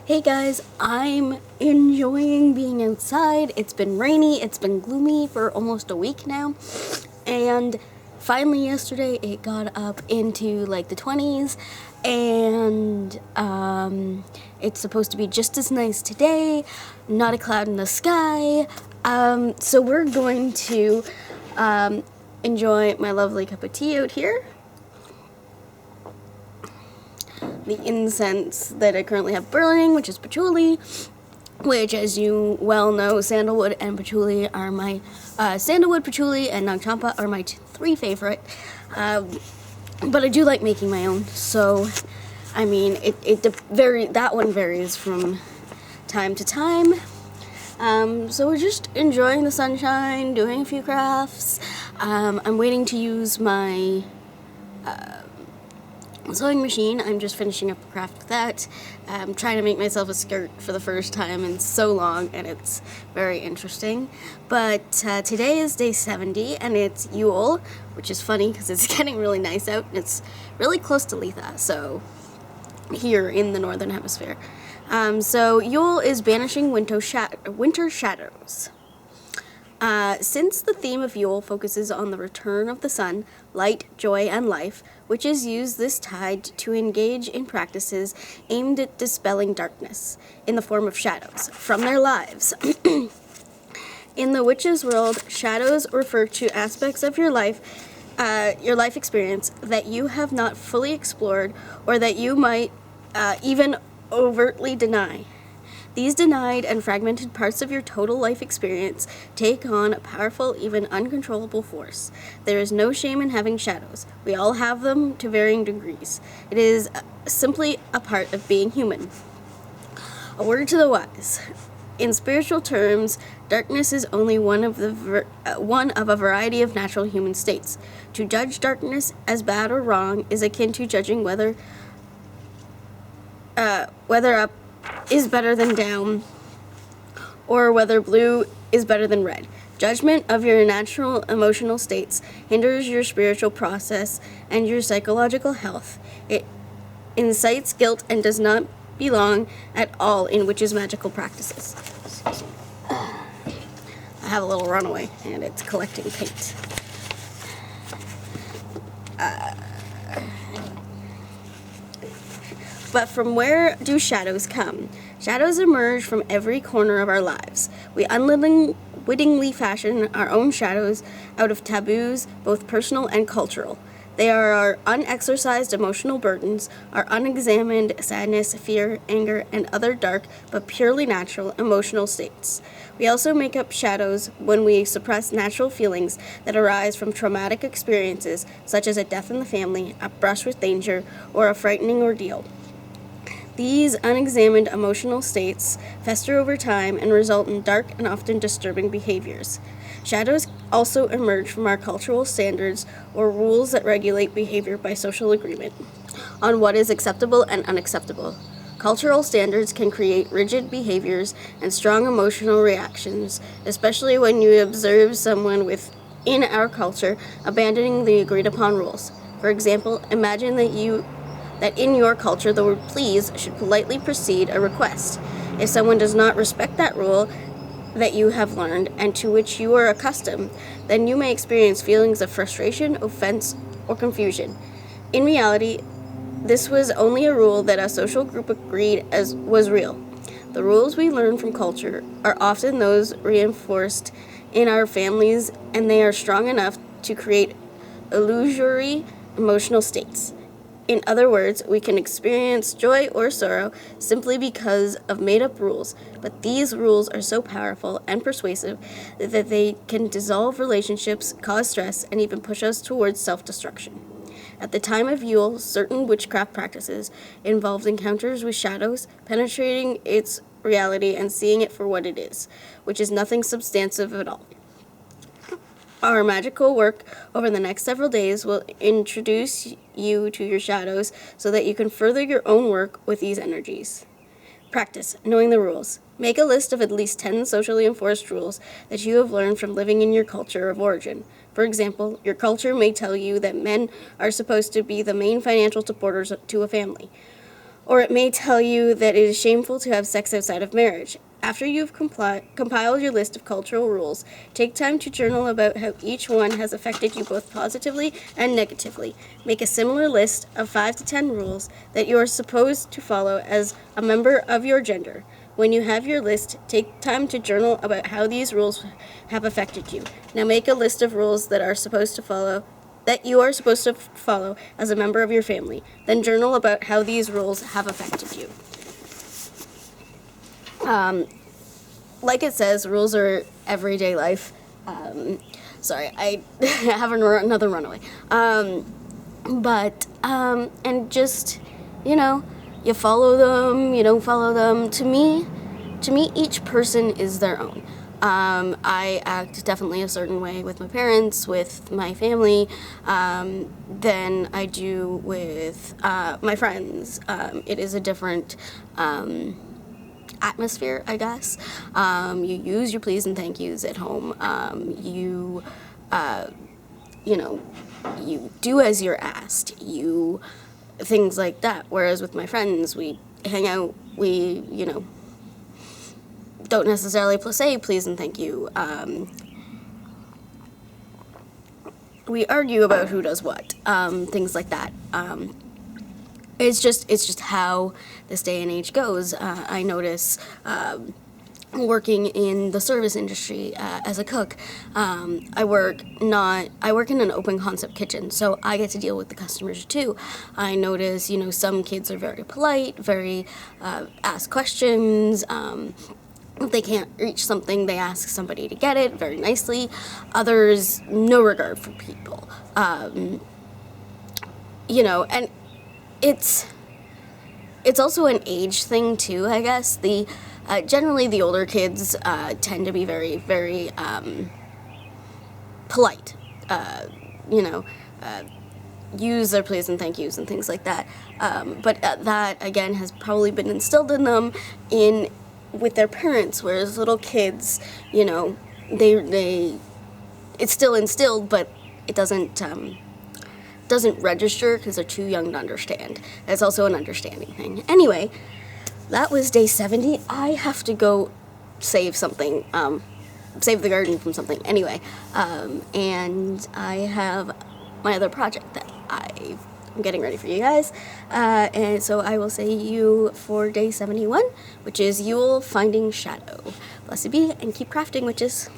Hey guys, I'm enjoying being outside. It's been rainy, it's been gloomy for almost a week now, and finally yesterday it got up into like the 20s, and it's supposed to be just as nice today, not a cloud in the sky. So we're going to enjoy my lovely cup of tea out here. The incense that I currently have burning, which is patchouli, which, as you well know, sandalwood and patchouli are my sandalwood, patchouli, and nagchampa are my three favorite. But I do like making my own, so I mean, that one varies from time to time. So we're just enjoying the sunshine, doing a few crafts. I'm waiting to use my sewing machine. I'm just finishing up a craft with that. I'm trying to make myself a skirt for the first time in so long, and it's very interesting. But today is day 70, and it's Yule, which is funny because it's getting really nice out. It's really close to Letha, so here in the northern hemisphere. So Yule is banishing winter shadows. Since the theme of Yule focuses on the return of the sun, light, joy, and life, witches use this tide to engage in practices aimed at dispelling darkness in the form of shadows from their lives. In the witches' world, shadows refer to aspects of your life experience that you have not fully explored or that you might even overtly deny. These denied and fragmented parts of your total life experience take on a powerful, even uncontrollable force. There is no shame in having shadows. We all have them to varying degrees. It is simply a part of being human. A word to the wise. In spiritual terms, darkness is only one of a variety of natural human states. To judge darkness as bad or wrong is akin to judging whether up is better than down, or whether blue is better than red. Judgment of your natural emotional states hinders your spiritual process and your psychological health. It incites guilt and does not belong at all in witches' magical practices. I have a little runaway, and it's collecting paint. But from where do shadows come? Shadows emerge from every corner of our lives. We unwittingly fashion our own shadows out of taboos, both personal and cultural. They are our unexorcised emotional burdens, our unexamined sadness, fear, anger, and other dark but purely natural emotional states. We also make up shadows when we suppress natural feelings that arise from traumatic experiences, such as a death in the family, a brush with danger, or a frightening ordeal. These unexamined emotional states fester over time and result in dark and often disturbing behaviors. Shadows also emerge from our cultural standards or rules that regulate behavior by social agreement on what is acceptable and unacceptable. Cultural standards can create rigid behaviors and strong emotional reactions, especially when you observe someone within our culture abandoning the agreed upon rules. For example, imagine that in your culture the word please should politely precede a request. If someone does not respect that rule that you have learned and to which you are accustomed, then you may experience feelings of frustration, offense, or confusion. In reality, this was only a rule that a social group agreed as was real. The rules we learn from culture are often those reinforced in our families, and they are strong enough to create illusory emotional states. In other words, we can experience joy or sorrow simply because of made-up rules, but these rules are so powerful and persuasive that they can dissolve relationships, cause stress, and even push us towards self-destruction. At the time of Yule, certain witchcraft practices involved encounters with shadows, penetrating its reality and seeing it for what it is, which is nothing substantive at all. Our magical work over the next several days will introduce you to your shadows so that you can further your own work with these energies. Practice knowing the rules. Make a list of at least 10 socially enforced rules that you have learned from living in your culture of origin. For example, your culture may tell you that men are supposed to be the main financial supporters to a family. Or it may tell you that it is shameful to have sex outside of marriage. After you've compiled your list of cultural rules, take time to journal about how each one has affected you both positively and negatively. Make a similar list of 5 to 10 rules that you are supposed to follow as a member of your gender. When you have your list, take time to journal about how these rules have affected you. Now make a list of rules that you are supposed to follow as a member of your family. Then journal about how these rules have affected you. Like it says, rules are everyday life. Sorry, I have another runaway. And just, you follow them, you don't follow them. To me, each person is their own. I act definitely a certain way with my parents, with my family, than I do with my friends. It is a different atmosphere, I guess. You use your please and thank yous at home. You do as you're asked. Things like that. Whereas with my friends, we hang out, we, don't necessarily say please and thank you. We argue about who does what, things like that. It's just how this day and age goes. I notice working in the service industry as a cook. I work in an open concept kitchen, so I get to deal with the customers too. I notice, some kids are very polite, very ask questions. If they can't reach something, they ask somebody to get it very nicely. Others, no regard for people. And it's also an age thing too, I guess. Generally the older kids tend to be very, very polite. Use their please and thank yous and things like that. But that again has probably been instilled in them with their parents, whereas little kids, it's still instilled, but it doesn't register because they're too young to understand. It's also an understanding thing. Anyway, that was day 70. I have to go save something, save the garden from something. Anyway, and I have my other project that I'm getting ready for you guys. And so I will say you for day 71, which is Yule Finding Shadow. Blessed be, and keep crafting, witches.